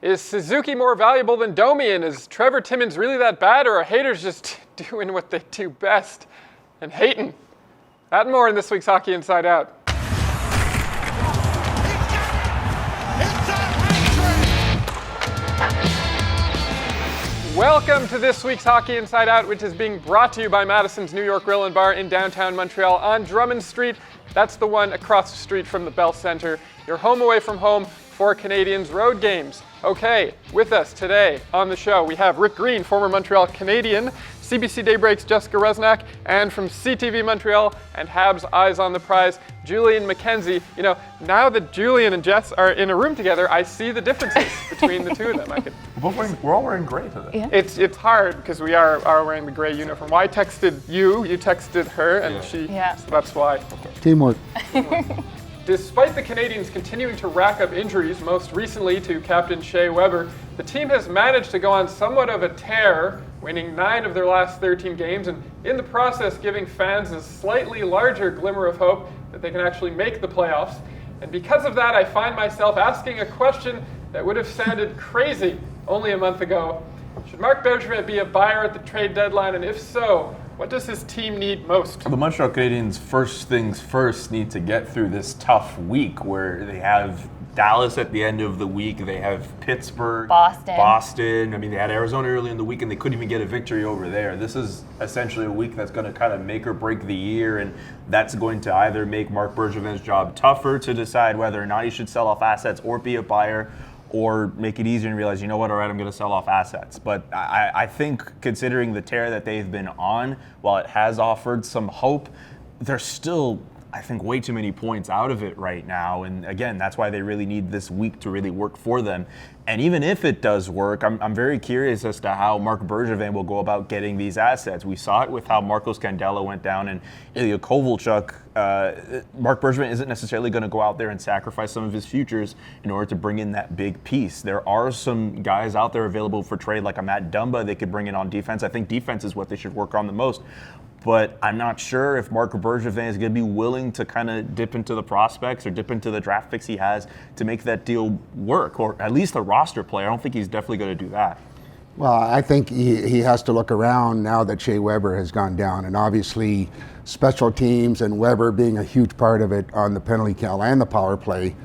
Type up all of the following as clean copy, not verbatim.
Is Suzuki more valuable than Domi, and is Trevor Timmins really that bad, or are haters just doing what they do best and hating? That and more in this week's Hockey Inside Out. Welcome to this week's Hockey Inside Out, which is being brought to you by Madison's New York Grill and Bar in downtown Montreal on Drummond Street. That's the one across the street from the Bell Centre. Your home away from home for Canadiens road games. Okay, with us today on the show, we have Rick Green, former Montreal Canadian, CBC Daybreak's Jessica Resnack, and from CTV Montreal and Habs Eyes on the Prize, Julian McKenzie. You know, now that Julian and Jess are in a room together, I see the differences between the two of them. We're all wearing gray today. Yeah. It's hard because we are wearing the gray uniform. Well, I texted you texted her, and so that's why. Teamwork. Despite the Canadiens continuing to rack up injuries, most recently to captain Shea Weber, the team has managed to go on somewhat of a tear, winning 9 of their last 13 games, and in the process giving fans a slightly larger glimmer of hope that they can actually make the playoffs. And because of that, I find myself asking a question that would have sounded crazy only a month ago. Should Marc Bergevin be a buyer at the trade deadline, and if so, what does his team need most? The Montreal Canadiens, first things first, need to get through this tough week where they have Dallas at the end of the week. They have Pittsburgh, Boston. I mean, they had Arizona early in the week, and they couldn't even get a victory over there. This is essentially a week that's going to kind of make or break the year, and that's going to either make Marc Bergevin's job tougher to decide whether or not he should sell off assets or be a buyer, or make it easier and realize, you know what, all right, I'm going to sell off assets. But I think considering the tear that they've been on, while it has offered some hope, there's still, I think, way too many points out of it right now. And again, that's why they really need this week to really work for them. And even if it does work, I'm very curious as to how Marc Bergevin will go about getting these assets. We saw it with how Marco Scandella went down and Ilya Kovalchuk. Marc Bergevin isn't necessarily going to go out there and sacrifice some of his futures in order to bring in that big piece. There are some guys out there available for trade, like a Matt Dumba they could bring in on defense. I think defense is what they should work on the most. But I'm not sure if Marc Bergevin is going to be willing to kind of dip into the prospects or dip into the draft picks he has to make that deal work, or at least a roster play. I don't think he's definitely going to do that. Well, I think he has to look around now that Shea Weber has gone down, and obviously special teams and Weber being a huge part of it on the penalty kill and the power play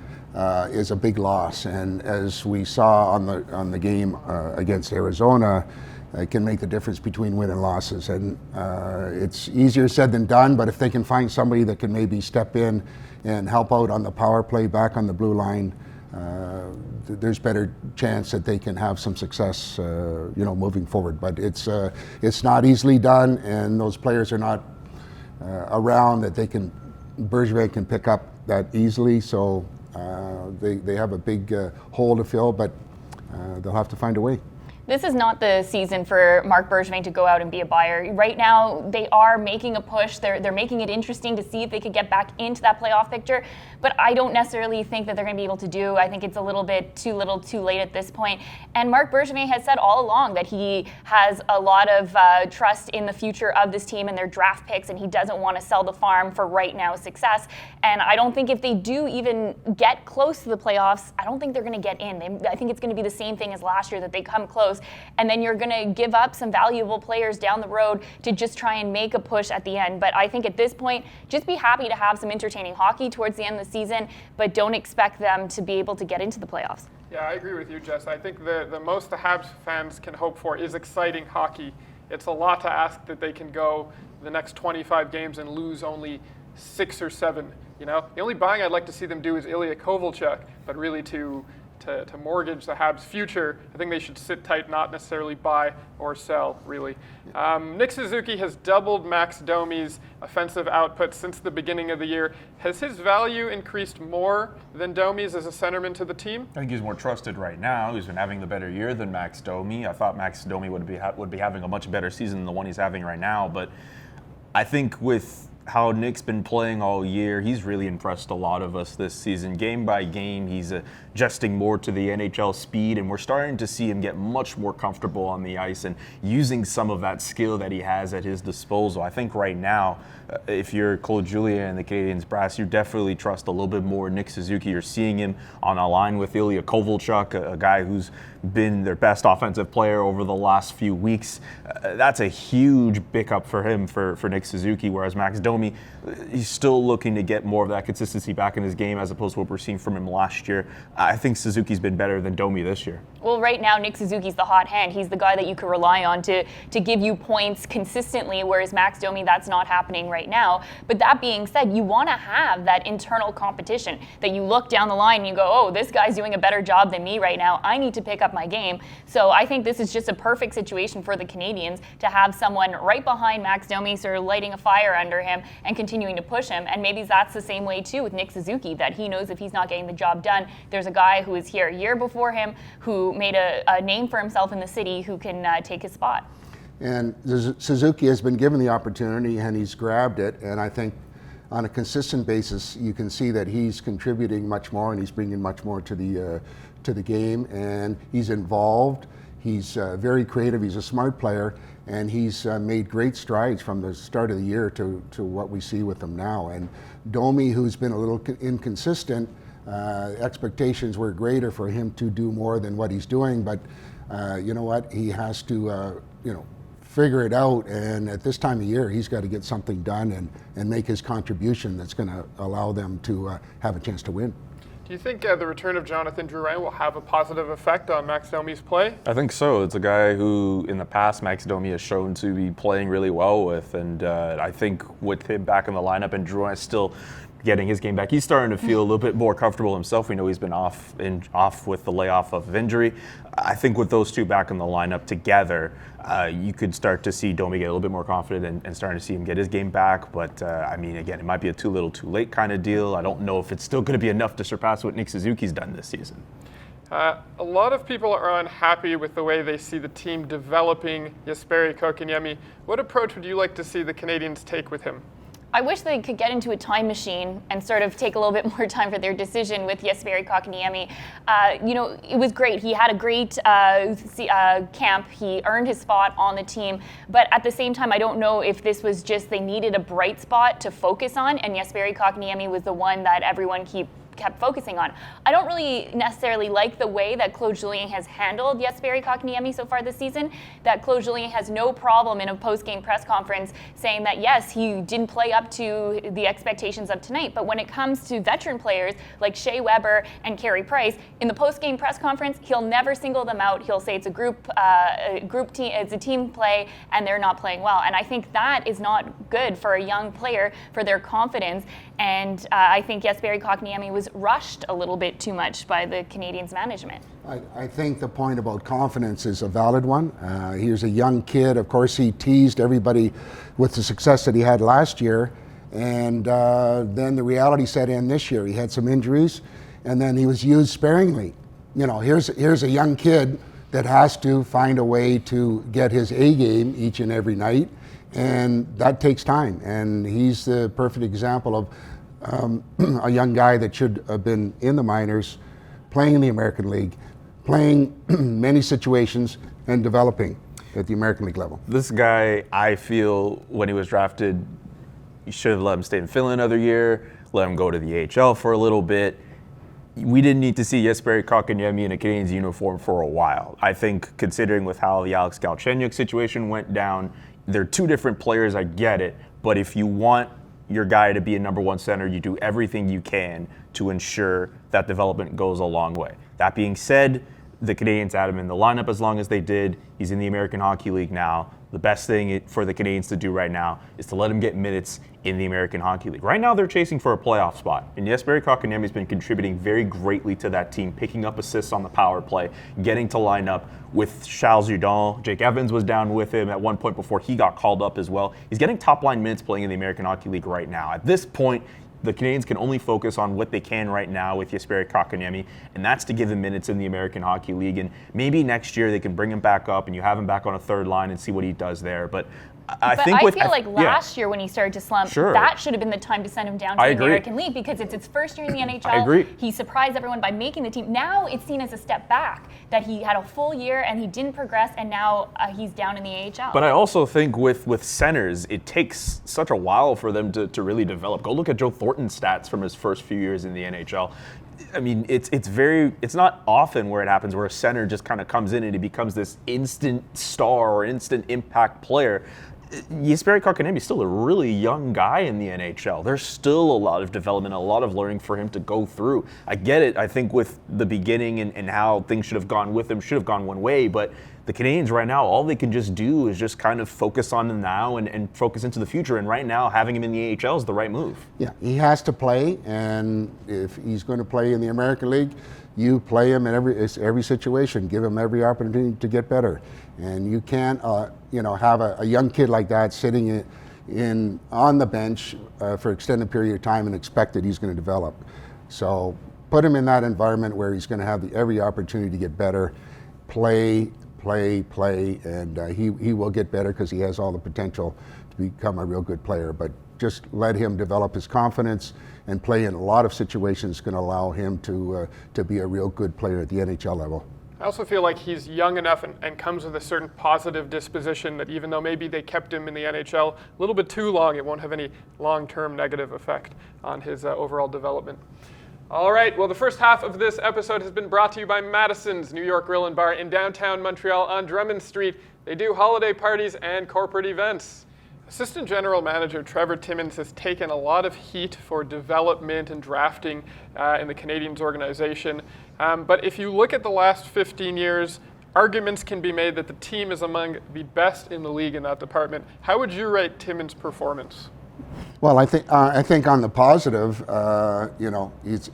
is a big loss. And as we saw on the game against Arizona, it can make the difference between win and losses. And it's easier said than done, but if they can find somebody that can maybe step in and help out on the power play back on the blue line, there's better chance that they can have some success, moving forward. But it's not easily done, and those players are not around that Bergevin can pick up that easily. So they have a big hole to fill, but they'll have to find a way. This is not the season for Marc Bergevin to go out and be a buyer. Right now, they are making a push. They're making it interesting to see if they could get back into that playoff picture. But I don't necessarily think that they're going to be able to do. I think it's a little bit too late at this point. And Marc Bergevin has said all along that he has a lot of trust in the future of this team and their draft picks, and he doesn't want to sell the farm for right now success. And I don't think if they do even get close to the playoffs, I don't think they're going to get in. I think it's going to be the same thing as last year, that they come close, and then you're going to give up some valuable players down the road to just try and make a push at the end. But I think at this point, just be happy to have some entertaining hockey towards the end of the season, but don't expect them to be able to get into the playoffs. Yeah, I agree with you, Jess. I think the most the Habs fans can hope for is exciting hockey. It's a lot to ask that they can go the next 25 games and lose only 6 or 7. You know, the only buying I'd like to see them do is Ilya Kovalchuk, but really to mortgage the Habs' future, I think they should sit tight, not necessarily buy or sell, really. Nick Suzuki has doubled Max Domi's offensive output since the beginning of the year. Has his value increased more than Domi's as a centerman to the team? I think he's more trusted right now. He's been having the better year than Max Domi. I thought Max Domi would be having a much better season than the one he's having right now. But I think with how Nick's been playing all year, he's really impressed a lot of us this season. Game by game, he's adjusting more to the NHL speed, and we're starting to see him get much more comfortable on the ice and using some of that skill that he has at his disposal. I think right now, if you're Claude Julien and the Canadiens brass, you definitely trust a little bit more Nick Suzuki. You're seeing him on a line with Ilya Kovalchuk, a guy who's been their best offensive player over the last few weeks. That's a huge pickup for him, for Nick Suzuki, whereas Max Domi, he's still looking to get more of that consistency back in his game as opposed to what we're seeing from him last year. I think Suzuki's been better than Domi this year. Well, right now, Nick Suzuki's the hot hand. He's the guy that you can rely on to give you points consistently, whereas Max Domi, that's not happening right now. But that being said, you want to have that internal competition that you look down the line and you go, oh, this guy's doing a better job than me right now. I need to pick up my game. So I think this is just a perfect situation for the Canadiens to have someone right behind Max Domi sort of lighting a fire under him and continuing to push him. And maybe that's the same way too with Nick Suzuki, that he knows if he's not getting the job done, there's a guy who was here a year before him who made a name for himself in the city who can take his spot. And Suzuki has been given the opportunity and he's grabbed it, and I think on a consistent basis you can see that he's contributing much more and he's bringing much more to the game, and he's involved, he's very creative, he's a smart player, and he's made great strides from the start of the year to what we see with him now. And Domi, who's been a little inconsistent, expectations were greater for him to do more than what he's doing, but you know what, he has to figure it out, and at this time of year he's got to get something done and make his contribution that's going to allow them to have a chance to win. Do you think the return of Jonathan Drouin will have a positive effect on Max Domi's play? I think so. It's a guy who, in the past, Max Domi has shown to be playing really well with, and I think with him back in the lineup and Drouin still getting his game back, he's starting to feel a little bit more comfortable himself. We know he's been off with the layoff of injury. I think with those two back in the lineup together, you could start to see Domi get a little bit more confident and starting to see him get his game back. But I mean, again, it might be a too little too late kind of deal. I don't know if it's still going to be enough to surpass what Nick Suzuki's done this season. A lot of people are unhappy with the way they see the team developing Jesperi Kotkaniemi. What approach would you like to see the Canadiens take with him? I wish they could get into a time machine and sort of take a little bit more time for their decision with Jesperi Kotkaniemi. It was great. He had a great camp. He earned his spot on the team. But at the same time, I don't know if this was just they needed a bright spot to focus on, and Jesperi Kotkaniemi was the one that everyone kept focusing on. I don't really necessarily like the way that Claude Julien has handled Jesperi Kotkaniemi so far this season, that Claude Julien has no problem in a post-game press conference saying that, yes, he didn't play up to the expectations of tonight, but when it comes to veteran players like Shea Weber and Carey Price, in the post-game press conference, he'll never single them out. He'll say it's a group team, it's a team play, and they're not playing well. And I think that is not good for a young player, for their confidence. And I think Jesperi Kotkaniemi was rushed a little bit too much by the Canadiens management. I think the point about confidence is a valid one. He's a young kid. Of course, he teased everybody with the success that he had last year. And then the reality set in this year. He had some injuries, and then he was used sparingly. Here's a young kid that has to find a way to get his A game each and every night. And that takes time. And he's the perfect example of a young guy that should have been in the minors, playing in the American League, playing many situations and developing at the American League level. This guy, I feel, when he was drafted, you should have let him stay in Finland another year, let him go to the AHL for a little bit. We didn't need to see Jesperi Kotkaniemi in a Canadiens uniform for a while. I think considering with how the Alex Galchenyuk situation went down, they're two different players, I get it, but if you want your guy to be a number one center, you do everything you can to ensure that development goes a long way. That being said, the Canadiens had him in the lineup as long as they did. He's in the American Hockey League now. The best thing for the Canadiens to do right now is to let him get minutes in the American Hockey League. Right now, they're chasing for a playoff spot. And Jesperi Kotkaniemi has been contributing very greatly to that team, picking up assists on the power play, getting to line up with Charles Hudon. Jake Evans was down with him at one point before he got called up as well. He's getting top-line minutes playing in the American Hockey League right now. At this point, the Canadiens can only focus on what they can right now with Jesperi Kotkaniemi, and that's to give him minutes in the American Hockey League. And maybe next year they can bring him back up and you have him back on a third line and see what he does there. But I feel like last year when he started to slump, that should have been the time to send him down to the American League because it's his first year in the NHL. I agree. He surprised everyone by making the team. Now it's seen as a step back that he had a full year and he didn't progress, and now he's down in the AHL. But I also think with centers, it takes such a while for them to really develop. Go look at Joe Thornton's stats from his first few years in the NHL. I mean, it's not often where it happens where a center just kind of comes in and he becomes this instant star or instant impact player. Jesperi Kotkaniemi is still a really young guy in the NHL. There's still a lot of development, a lot of learning for him to go through. I get it. I think with the beginning and how things should have gone with him should have gone one way, but the Canadiens right now, all they can just do is just kind of focus on the now and focus into the future. And right now, having him in the AHL is the right move. Yeah, he has to play, and if he's going to play in the American League, you play him in every situation. Give him every opportunity to get better. And you can't, have a young kid like that sitting on the bench for extended period of time and expect that he's going to develop. So put him in that environment where he's going to have every opportunity to get better, play, and he will get better because he has all the potential to become a real good player. But just let him develop his confidence and play in a lot of situations going to allow him to be a real good player at the NHL level. I also feel like he's young enough and comes with a certain positive disposition that even though maybe they kept him in the NHL a little bit too long, it won't have any long-term negative effect on his overall development. All right, well, the first half of this episode has been brought to you by Madison's New York Grill and Bar in downtown Montreal on Drummond Street. They do holiday parties and corporate events. Assistant General Manager Trevor Timmins has taken a lot of heat for development and drafting in the Canadiens organization. But if you look at the last 15 years, arguments can be made that the team is among the best in the league in that department. How would you rate Timmins' performance? Well, I think on the positive,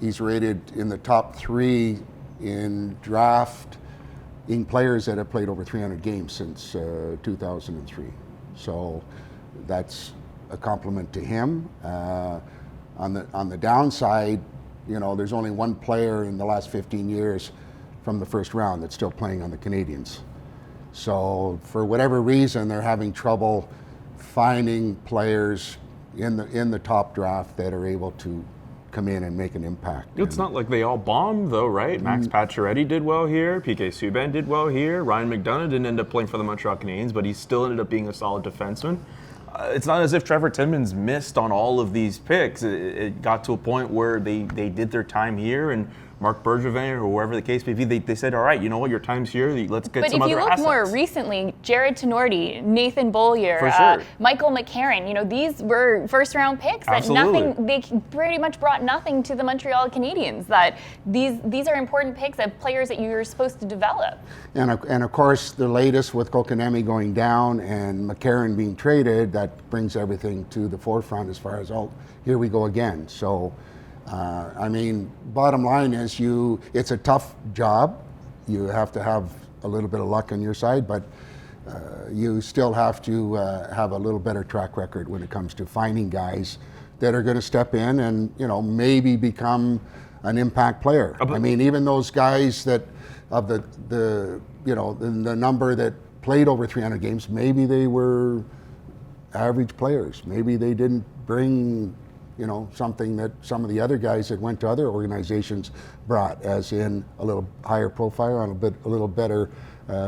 he's rated in the top 3 in drafting players that have played over 300 games since 2003. So that's a compliment to him. On the downside, there's only one player in the last 15 years from the first round that's still playing on the Canadiens. So for whatever reason, they're having trouble finding players in the top draft that are able to come in and make an impact. It's not like they all bombed, though, right? Max Pacioretty did well here. PK Subban did well here. Ryan McDonagh didn't end up playing for the Montreal Canadiens, but he still ended up being a solid defenseman. It's not as if Trevor Timmins missed on all of these picks. It got to a point where they did their time here, and Marc Bergevin or whoever the case may be, they said, all right, you know what, your time's here, let's get some other assets. But if you look more recently, Jared Tenorti, Nathan Beaulieu, Michael McCarron, these were first-round picks that they pretty much brought nothing to the Montreal Canadiens. That these are important picks of players that you're supposed to develop. And of course, the latest with Kotkaniemi going down and McCarron being traded, that brings everything to the forefront as far as, here we go again. So, bottom line is it's a tough job. You have to have a little bit of luck on your side, but you still have to have a little better track record when it comes to finding guys that are going to step in and, maybe become an impact player. Even those guys that of the number that played over 300 games, maybe they were average players. Maybe they didn't bring something that some of the other guys that went to other organizations brought, as in a little higher profile and a little better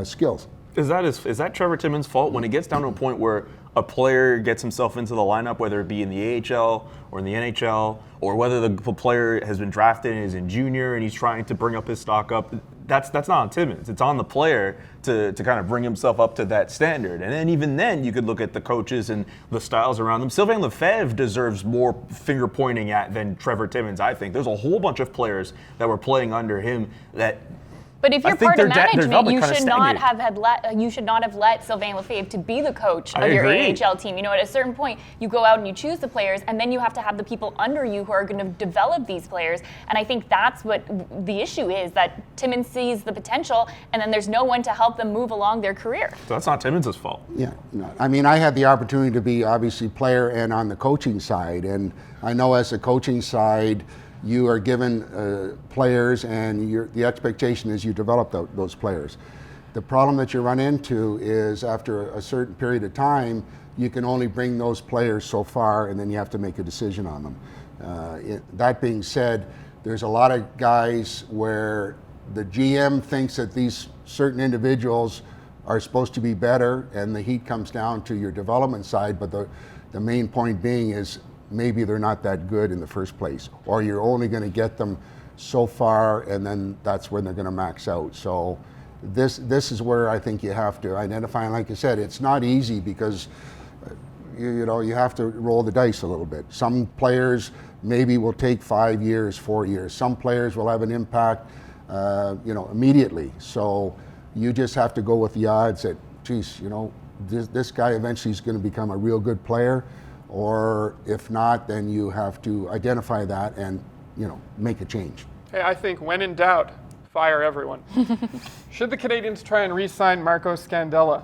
skills. Is that Trevor Timmins' fault when it gets down to a point where a player gets himself into the lineup, whether it be in the AHL or in the NHL, or whether the player has been drafted and is in junior and he's trying to bring up his stock up? That's not on Timmins. It's on the player to kind of bring himself up to that standard. And then even then, you could look at the coaches and the styles around them. Sylvain Lefebvre deserves more finger pointing at than Trevor Timmins, I think. There's a whole bunch of players that were playing under him that. But if you're part of management, you should not have let Sylvain Lefebvre to be the coach of your AHL team. At a certain point, you go out and you choose the players, and then you have to have the people under you who are going to develop these players. And I think that's what the issue is, that Timmins sees the potential, and then there's no one to help them move along their career. So that's not Timmins' fault. Yeah, no. I had the opportunity to be obviously player and on the coaching side, and I know as the coaching side, you are given players, and the expectation is you develop those players. The problem that you run into is after a certain period of time, you can only bring those players so far, and then you have to make a decision on them. That being said, there's a lot of guys where the GM thinks that these certain individuals are supposed to be better, and the heat comes down to your development side, but the main point being is maybe they're not that good in the first place, or you're only going to get them so far, and then that's when they're going to max out. So this is where I think you have to identify, and like I said, it's not easy because you know, you have to roll the dice a little bit. Some players maybe will take 5 years, 4 years. Some players will have an impact, you know, immediately. So you just have to go with the odds that, geez, you know, this guy eventually is going to become a real good player, or if not, then you have to identify that and, you know, make a change. Hey, I think when in doubt, fire everyone. Should the Canadiens try and re-sign Marco Scandella?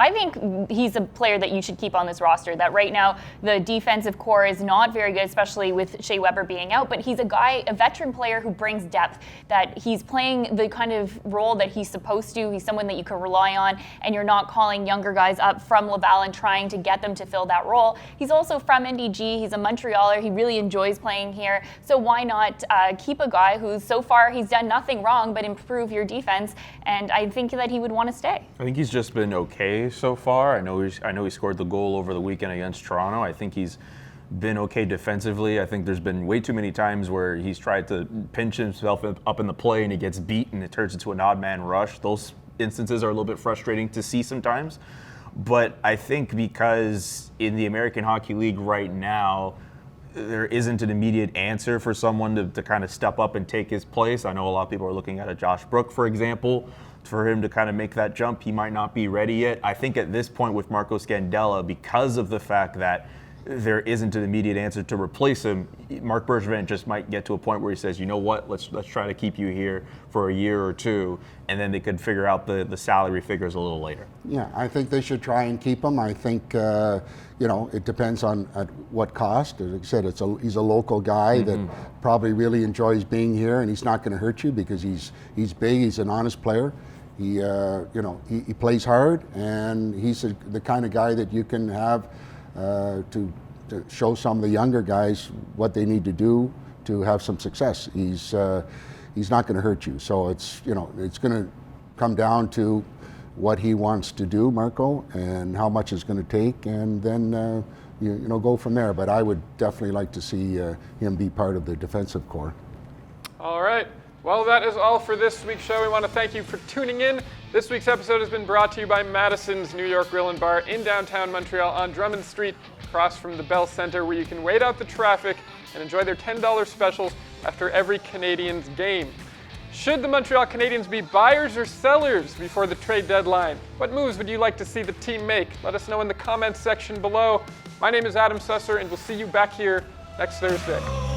I think he's a player that you should keep on this roster. That right now the defensive core is not very good, especially with Shea Weber being out, but he's a guy, a veteran player who brings depth, that he's playing the kind of role that he's supposed to. He's someone that you can rely on, and you're not calling younger guys up from Laval and trying to get them to fill that role. He's also from NDG. He's a Montrealer. He really enjoys playing here. So why not keep a guy who's so far, he's done nothing wrong but improve your defense, and I think that he would want to stay. I think he's just been okay so far. I know he scored the goal over the weekend against Toronto. I think he's been okay defensively. I think there's been way too many times where he's tried to pinch himself up in the play and he gets beat and it turns into an odd man rush. Those instances are a little bit frustrating to see sometimes. But I think because in the American Hockey League right now, there isn't an immediate answer for someone to kind of step up and take his place. I know a lot of people are looking at a Josh Brook, for example. For him to kind of make that jump, he might not be ready yet. I think at this point with Marco Scandella, because of the fact that there isn't an immediate answer to replace him, Marc Bergevin just might get to a point where he says, you know what, let's try to keep you here for a year or two, and then they could figure out the salary figures a little later. Yeah, I think they should try and keep him. I think, you know, it depends on at what cost. As I said, he's a local guy that probably really enjoys being here, and he's not going to hurt you because he's big, he's an honest player. He, you know, he plays hard, and he's the kind of guy that you can have to show some of the younger guys what they need to do to have some success. He's not going to hurt you. So it's, you know, it's going to come down to what he wants to do, Marco, and how much it's going to take, and then you know, go from there. But I would definitely like to see him be part of the defensive core. All right. Well, that is all for this week's show. We want to thank you for tuning in. This week's episode has been brought to you by Madison's New York Grill and Bar in downtown Montreal on Drummond Street, across from the Bell Center, where you can wait out the traffic and enjoy their $10 specials after every Canadiens game. Should the Montreal Canadiens be buyers or sellers before the trade deadline? What moves would you like to see the team make? Let us know in the comments section below. My name is Adam Susser, and we'll see you back here next Thursday.